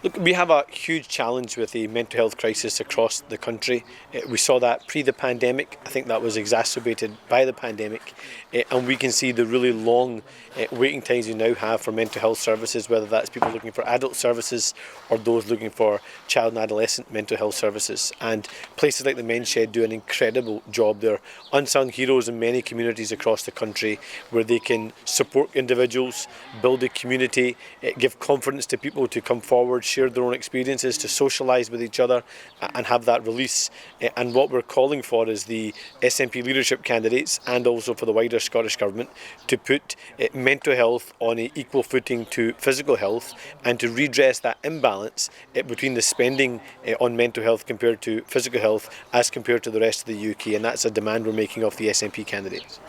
Look, we have a huge challenge with the mental health crisis across the country. We saw that pre the pandemic. I think that was exacerbated by the pandemic. And we can see the really long waiting times we now have for mental health services, whether that's people looking for adult services or those looking for child and adolescent mental health services. And places like the Men's Shed do an incredible job. They're unsung heroes in many communities across the country where they can support individuals, build a community, give confidence to people to come forward, share their own experiences, to socialise with each other and have that release. And what we're calling for is the SNP leadership candidates and also for the wider Scottish Government to put mental health on an equal footing to physical health and to redress that imbalance between the spending on mental health compared to physical health as compared to the rest of the UK, and that's a demand we're making of the SNP candidates.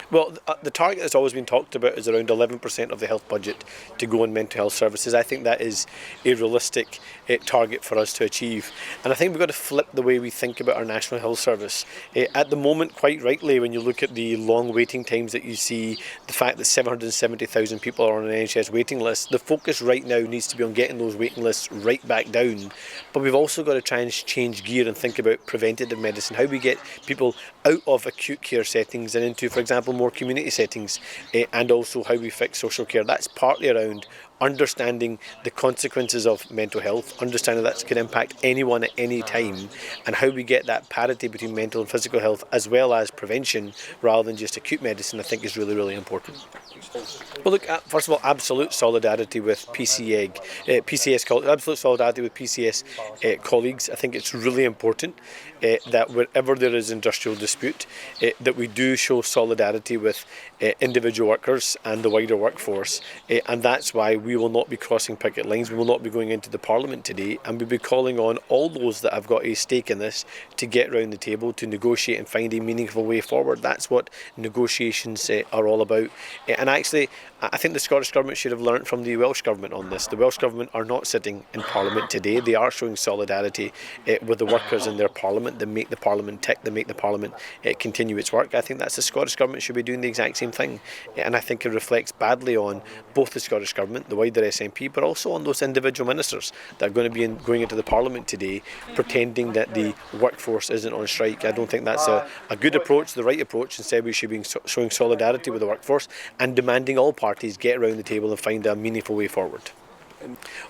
Well, the target that's always been talked about is around 11% of the health budget to go on mental health services. I think that is a realistic target for us to achieve. And I think we've got to flip the way we think about our National Health Service. At the moment, quite rightly, when you look at the long waiting times that you see, the fact that 770,000 people are on an NHS waiting list, the focus right now needs to be on getting those waiting lists right back down. But we've also got to try and change gear and think about preventative medicine, how we get people out of acute care settings and into, for example, more community settings, and also how we fix social care. That's partly around understanding the consequences of mental health, understanding that can impact anyone at any time, and how we get that parity between mental and physical health as well as prevention rather than just acute medicine, I think is really, really important. Well, look, first of all, absolute solidarity with PCS colleagues. I think it's really important that wherever there is industrial dispute, that we do show solidarity with individual workers and the wider workforce, and that's why we will not be crossing picket lines. We will not be going into the Parliament today, and we'll be calling on all those that have got a stake in this to get round the table to negotiate and find a meaningful way forward. That's what negotiations are all about. And actually, I think the Scottish Government should have learnt from the Welsh Government on this. The Welsh Government are not sitting in Parliament today. They are showing solidarity with the workers in their Parliament. They make the Parliament tick, they make the Parliament continue its work. I think that's the Scottish Government should be doing the exact same thing. And I think it reflects badly on both the Scottish Government, the wider SNP, but also on those individual ministers that are going to be going into the Parliament today pretending that the workforce isn't on strike. I don't think that's a good approach, the right approach. Instead, we should be showing solidarity with the workforce and demanding all parties get around the table and find a meaningful way forward.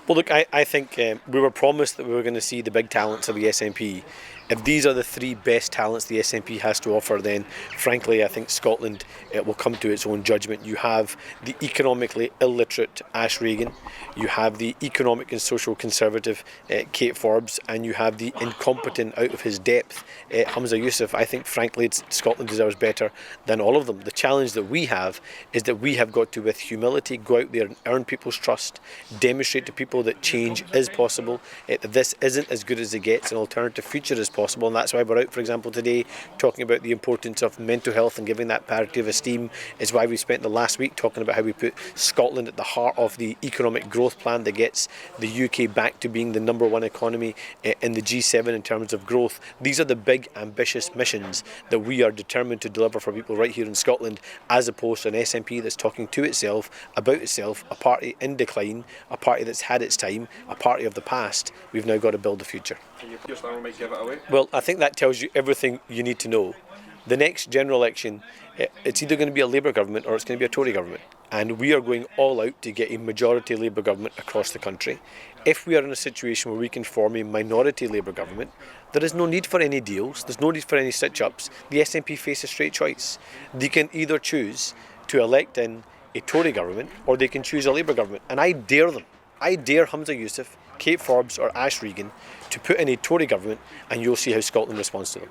Well, look, I think we were promised that we were going to see the big talents of the SNP. If these are the three best talents the SNP has to offer, then frankly I think Scotland will come to its own judgment. You have the economically illiterate Ash Regan, you have the economic and social conservative Kate Forbes, and you have the incompetent, out of his depth Humza Yousaf. I think frankly Scotland deserves better than all of them. The challenge that we have is that we have got to, with humility, go out there and earn people's trust, demonstrate to people that change is possible, that this isn't as good as it gets, an alternative future is possible, and that's why we're out, for example, today talking about the importance of mental health and giving that parity of esteem. It's why we spent the last week talking about how we put Scotland at the heart of the economic growth plan that gets the UK back to being the #1 economy in the G7 in terms of growth. These are the big ambitious missions that we are determined to deliver for people right here in Scotland, as opposed to an SNP that's talking to itself, about itself, a party in decline, a party that's had its time, a party of the past. We've now got to build the future. Well, I think that tells you everything you need to know. The next general election, it's either going to be a Labour government or it's going to be a Tory government. And we are going all out to get a majority Labour government across the country. If we are in a situation where we can form a minority Labour government, there is no need for any deals, there's no need for any stitch-ups. The SNP face a straight choice. They can either choose to elect in a Tory government or they can choose a Labour government. And I dare them. I dare Humza Yousaf, Kate Forbes or Ash Regan to put in a Tory government, and you'll see how Scotland responds to them.